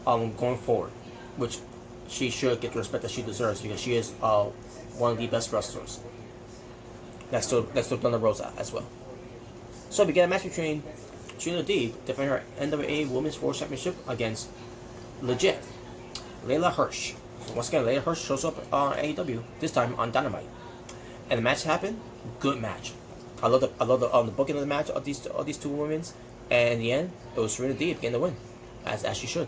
going forward, which she should get the respect that she deserves because she is one of the best wrestlers. next to Thunder Rosa as well. So we get a match between Shida defending her NWA Women's World Championship against Legit Leila Hirsch. So once again, Leila Hirsch shows up on AEW, this time on Dynamite, and the match happened. Good match. I love the booking of the match of these two women, and in the end, it was Shida getting the win, as she should.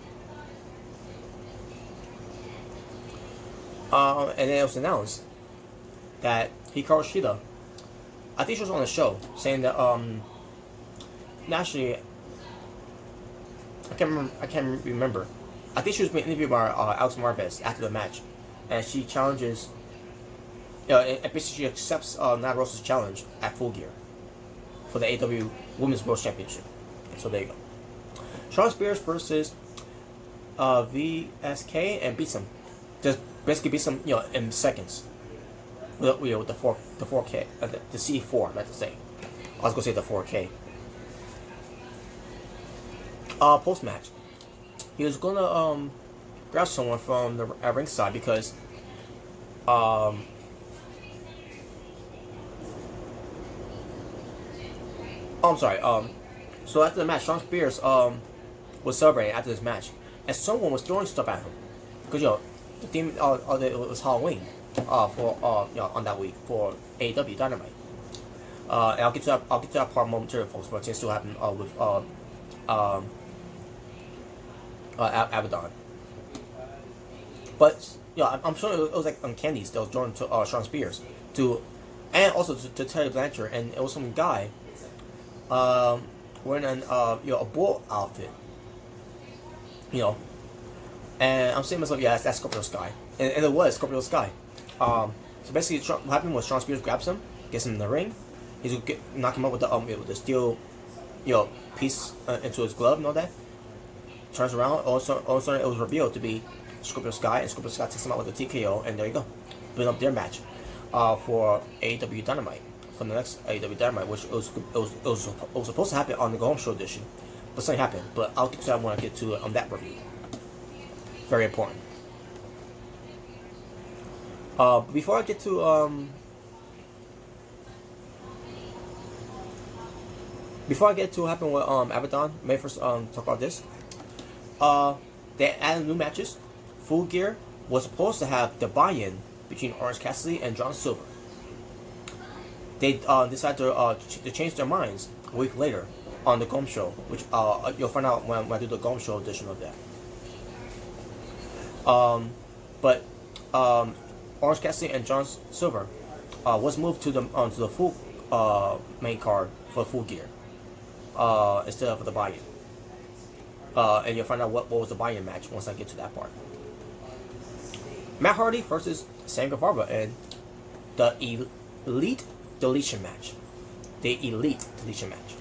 And then it was announced that Hikaru Shida, I think she was on the show, saying that actually, I can't remember. I think she was being interviewed by Alex Marvez after the match, and she challenges, and basically she accepts Nyla Rose's challenge at Full Gear for the AEW Women's World Championship. So there you go. Shawn Spears versus VSK and beats him. Just basically beats him, in seconds. With the 4K, the C4, I meant to say. I was gonna say the 4K. Post match, he was gonna grab someone from the ringside because I'm sorry. So after the match, Shawn Spears was celebrating after this match, and someone was throwing stuff at him because the theme it was Halloween for on that week for AEW Dynamite. And I'll get to that part momentarily, folks. But it still happened with Abaddon. But I'm sure it was like uncandies that was drawn to Shawn Spears and also to Terry Blanchard, and it was some guy wearing a bull outfit, and I'm saying to myself, that's Scorpio Sky, and it was Scorpio Sky. So basically, what happened was Shawn Spears grabs him, gets him in the ring, he's gonna knock him up with the steel, piece into his glove and all that. Turns around, all of a sudden it was revealed to be Scorpio Sky, and Scorpio Sky takes him out with a TKO, and there you go, build up their match for AEW Dynamite. For the next AEW Dynamite, which was supposed to happen on the Go Home Show edition, but something happened. But I'll get to that when I get to it on that review. Very important. Before I get to what happened with Abaddon, may I first talk about this. They added new matches. Full Gear was supposed to have the buy-in between Orange Cassidy and John Silver. They decided to change their minds a week later on the Gome Show, which you'll find out when I do the Gome Show edition of that. But Orange Cassidy and John Silver was moved to the full main card for Full Gear instead of the buy-in. And you'll find out what was the buy-in match once I get to that part. Matt Hardy versus Sam Guevara and the Elite Deletion match. The Elite Deletion match.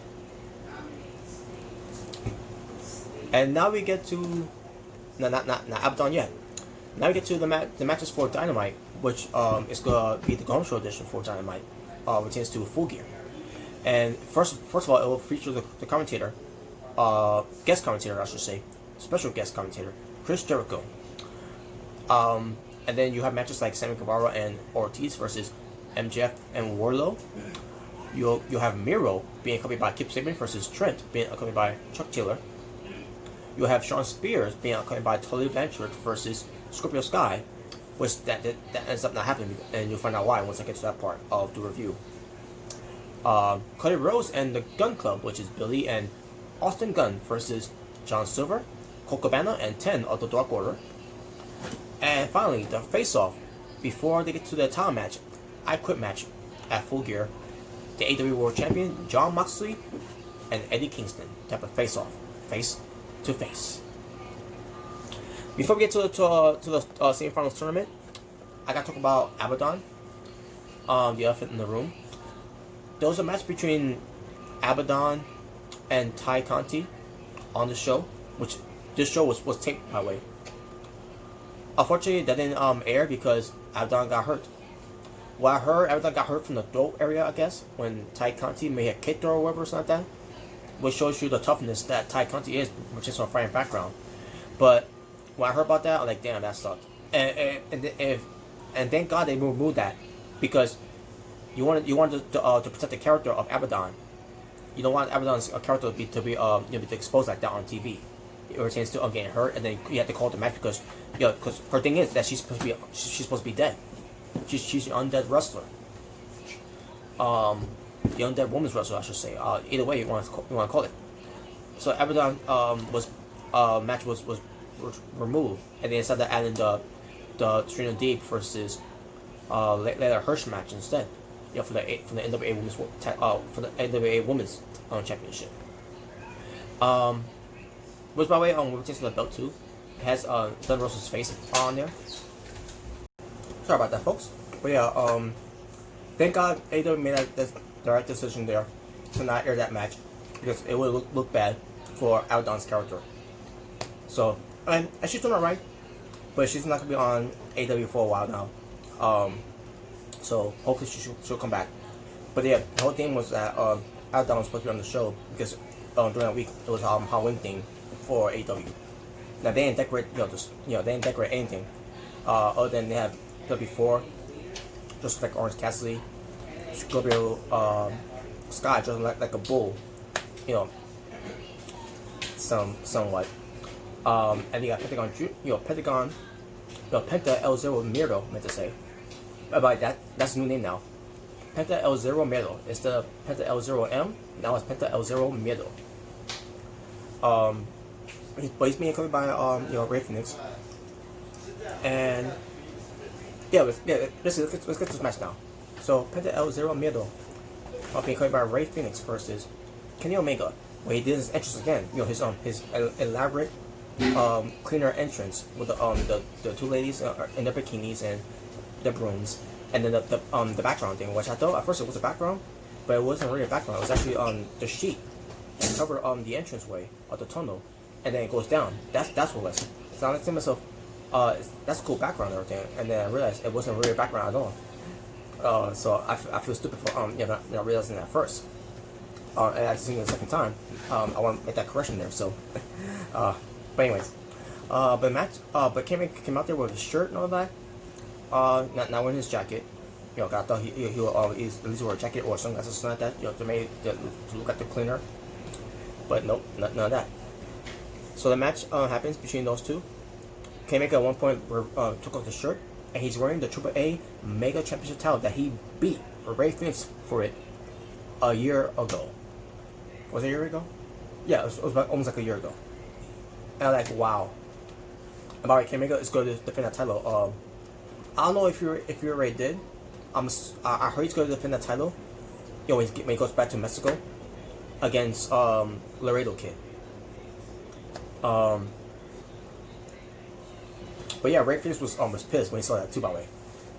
And now we get to not Abaddon yet. Now we get to the matches for Dynamite, which is gonna be the Go Home Show edition for Dynamite, which is to Full Gear. And first of all, it will feature the commentator, guest commentator, I should say, special guest commentator, Chris Jericho. And then you have matches like Sammy Guevara and Ortiz versus MJF and Wardlow. You'll have Miro being accompanied by Kip Sabian versus Trent being accompanied by Chuck Taylor. You'll have Shawn Spears being accompanied by Tully Blanchard versus Scorpio Sky, which that ends up not happening, and you'll find out why once I get to that part of the review. Cody Rhodes and the Gun Club, which is Billy and Austin Gunn versus John Silver, Colt Cabana, and 10 of the Dark Order. And finally, the face-off before they get to the title match, I Quit match at Full Gear. The AEW World Champion Jon Moxley and Eddie Kingston type of face-off, face to face. Before we get to the semifinals tournament, I gotta talk about Abaddon, the elephant in the room. There was a match between Abaddon and Ty Conte on the show, which this show was taped, by the way. Unfortunately, that didn't air because Abaddon got hurt. What I heard, Abaddon got hurt from the throat area, I guess, when Ty Conte may have kicked her or whatever, or something like that. Which shows you the toughness that Ty Conte is, which is from a fighting background. But when I heard about that, I'm like, damn, that sucked. And thank God they removed that, because You wanted to protect the character of Abaddon. You don't want Abaddon's character to be exposed like that on TV. It pertains to getting hurt, and then you have to call the match because her thing is that she's supposed to be dead. She's an undead wrestler. The undead woman's wrestler, I should say. Either way you want to call it. So Abaddon match was removed, and they decided to add in the Trina Deep versus Leila Hirsch match instead. For the NWA Women's Championship. Which, by the way, we're taking the belt too. It has Thunder Rosa's face on there. Sorry about that, folks. But yeah, thank God AEW made the right decision there to not air that match because it would look bad for Abaddon's character. So, and she's doing alright, but she's not gonna be on AEW for a while now. So hopefully she'll come back. But yeah, the whole thing was that Abaddon was supposed to be on the show because during that week it was Halloween thing for AEW. Now they didn't decorate, they didn't decorate anything other than they have W4, just like Orange Cassidy, Scorpio Sky, just like a bull, somewhat. And you got Pentagon, Penta El Zero Miedo, meant to say. About that's a new name now. Penta El Zero Miedo. It's the Penta El Zero M. Now it's Penta El Zero Miedo. He's being covered by Ray Phoenix. And basically let's get this match now. So Penta El Zero Miedo being covered by Ray Phoenix versus Kenny Omega. Where he did his entrance again. His elaborate cleaner entrance with the two ladies in their bikinis and the brooms, and then the background thing, which I thought at first it was a background, but it wasn't really a background. It was actually on the sheet that covered the entranceway of the tunnel, and then it goes down. That's what it was. So I was thinking to myself, that's a cool background and everything, and then I realized it wasn't really a background at all. So I feel stupid for not realizing that at first. And I just think the second time, I want to make that correction there. So, but anyways, but Matt, but came out there with his shirt and all that. Not wearing his jacket. I thought he would at least wear a jacket or sunglasses or something like that. To look at the cleaner. But nope, none of that. So the match happens between those two. K-Maker at one point took off the shirt, and he's wearing the AAA Mega Championship title that he beat Ray Phoenix for it a year ago. Was it a year ago? Yeah, it was about, almost like a year ago. And I'm like, wow. And by the way, K-Maker is going to defend that title. I don't know if you already did. I heard he's going to defend that title. When he goes back to Mexico against Laredo Kid. But yeah, Ray Phoenix was pissed when he saw that too. By the way,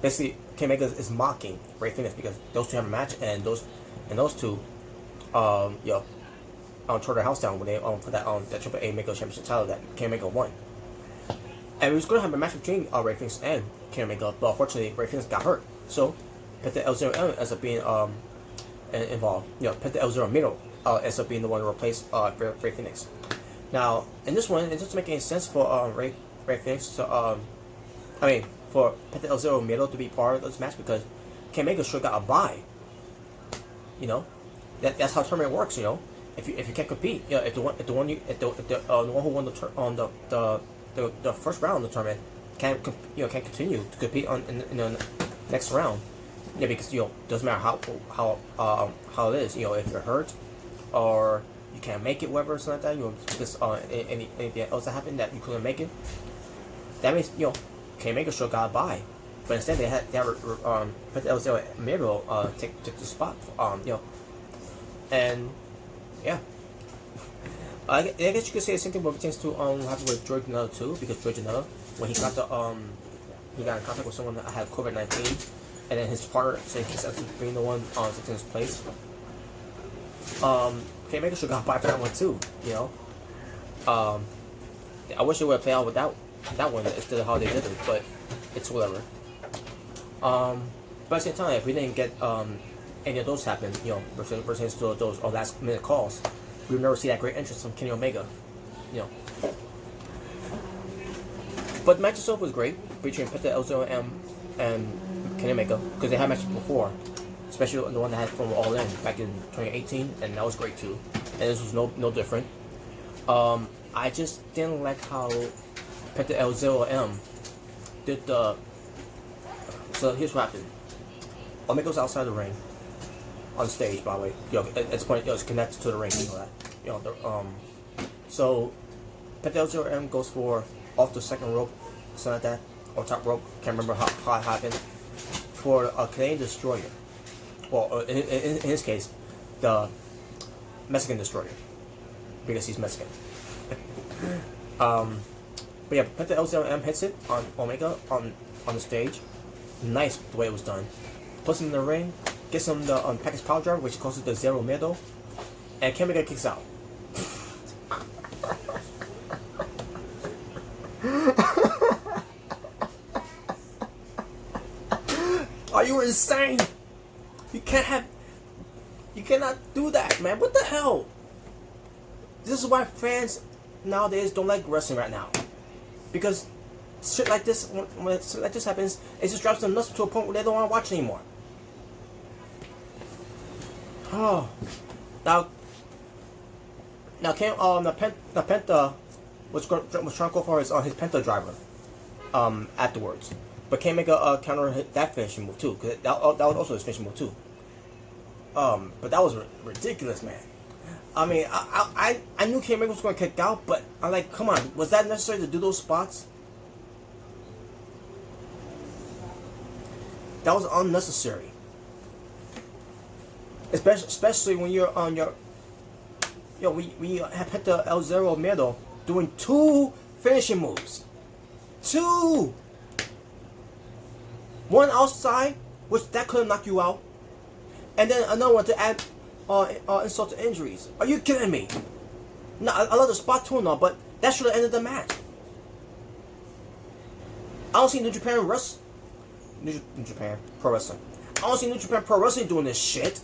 basically, K-Maker is mocking Ray Phoenix because those two have a match, and those two, tore their house down when they for that AAA Mega Championship title that K-Maker won. And we was going to have a match between Ray Phoenix and K-Maker, but unfortunately Ray Phoenix got hurt. So Penta El Zero M ends up being involved. Penta El Zero Miedo ends up being the one to replace Ray Phoenix. Now in this one, it doesn't make any sense for Ray Phoenix to for Penta El Zero Miedo to be part of this match because K-Maker sure got a bye. That's how tournament works. If you can't compete, if the one who won the first round of the tournament can't continue to compete in the next round, because doesn't matter how it is, if you're hurt or you can't make it, whatever, something like that, because anything else that happened that you couldn't make it, that means K-Maker sure got a bye, but instead they had Penta El Zero Miedo take the spot, and yeah. I guess you could say the same thing pertains to what happened with George Janela too, because George Janela, when he got he got in contact with someone that had COVID-19, and then his partner said he's actually being the one taking his place. K-Maker should got by for that one too, I wish it would have played out with that one instead of how they did it, but it's whatever. But at the same time, if we didn't get any of those happen, versus those last minute calls, we would never see that great entrance from Kenny Omega, But the match itself was great between Penta El Zero M and Kenny Omega because they had matches before. especially the one that had from All In back in 2018, and that was great too. And this was no different. I just didn't like how Penta L0M did the. So here's what happened. Omega was outside the ring, on stage, by the way. At this point, it's connected to the ring. You know that. So Penta L0M goes for off the second rope, something like that, or top rope. Can't remember how it happened. For a Canadian Destroyer. Well, in his case, the Mexican Destroyer, because he's Mexican. But yeah, Penta L0M hits it on Omega on the stage. Nice the way it was done. Puts him in the ring, gets him the package power driver, which causes the Zero Miedo, and Omega kicks out. Are you insane? You cannot do that, man. What the hell? This is why fans nowadays don't like wrestling right now, because shit like this, when shit like this happens, it just drives them nuts to a point where they don't want to watch anymore. Oh, now Penta was trying to go for his Penta driver afterwards, but can't make a counter hit that finishing move too, because that was also his finishing move too. But that was ridiculous, man. I mean, I knew K-Omega was going to kick out, but I'm like, come on, was that necessary to do those spots? That was unnecessary. Especially when you're on your... we have Penta L0 Miedo doing 2 finishing moves. 2! One outside, which that could have knocked you out. And then another one to add insult to injuries. Are you kidding me? No, I love the spot too and all, but that should have ended the match. I don't see New Japan Pro Wrestling. I don't see New Japan Pro Wrestling doing this shit.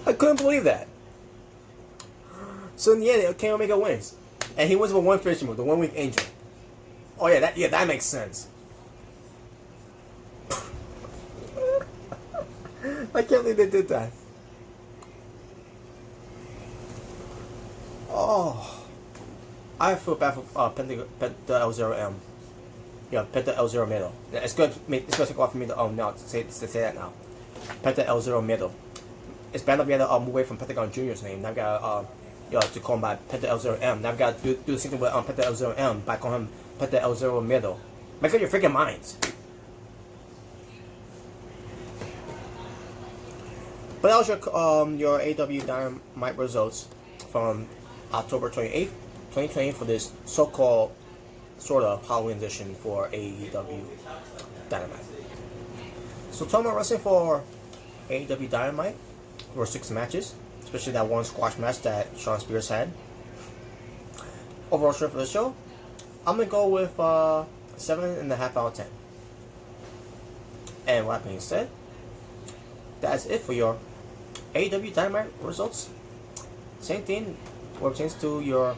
I couldn't believe that. So in the end, Kenny Omega wins, and he wins with one finishing move, the 1 week angel. Oh yeah, that makes sense. I can't believe they did that. Oh, I feel bad for Penta L0M. Yeah, Penta L0 Miedo. It's good. It's going to take a while for me to now to say that now. Penta L0 Miedo. It's bad enough we had to move away from Pentagon Jr.'s name. Now I've got to call him by Penta L0M. Now I've got to do the same thing with Penta L0M by calling him Penta L0 Miedo. Make up your freaking minds. But that was your AEW Dynamite results from October 28th, 2020 for this so-called sort of Halloween edition for AEW Dynamite. So talking about wrestling for AEW Dynamite, there were 6 matches, especially that one squash match that Shawn Spears had. Overall strength for the show, I'm going to go with 7.5 out of 10. And with that being said, that's it for your AEW Dynamite results. Same thing when it pertains to your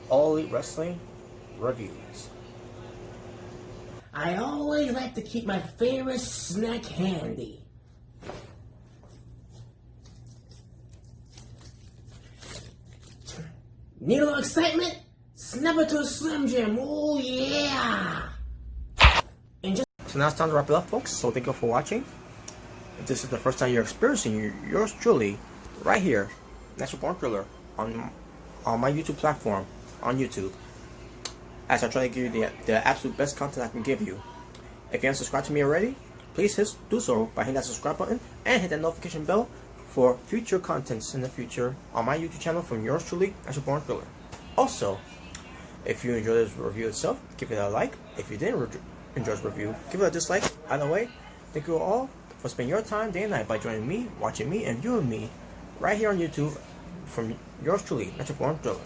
All Elite Wrestling reviews. I always like to keep my favorite snack handy. Need a little excitement? Snap it to a Slim Jim. Oh yeah! So now it's time to wrap it up, folks. So thank you for watching. If this is the first time you're experiencing yours truly, right here, Natural Born Thriller, on my YouTube platform, on YouTube, as I try to give you the absolute best content I can give you. If you haven't subscribed to me already, please do so by hitting that subscribe button and hit that notification bell for future contents in the future on my YouTube channel from yours truly, Natural Born Thriller. Also, if you enjoyed this review itself, give it a like. If you didn't enjoy this review, give it a dislike. Either way, thank you all for spending your time day and night by joining me, watching me, and viewing me right here on YouTube from yours truly, Natural Born Thriller.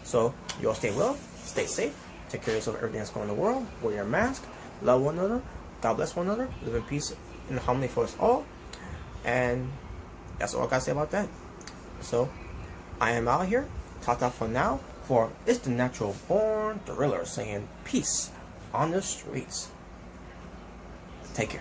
So, you all stay well, stay safe, take care of yourself, everything that's going on in the world, wear your mask, love one another, God bless one another, live in peace and harmony for us all, and that's all I gotta say about that. So, I am out here. Ta-ta for now. For It's the Natural Born Thriller saying peace on the streets. Take care.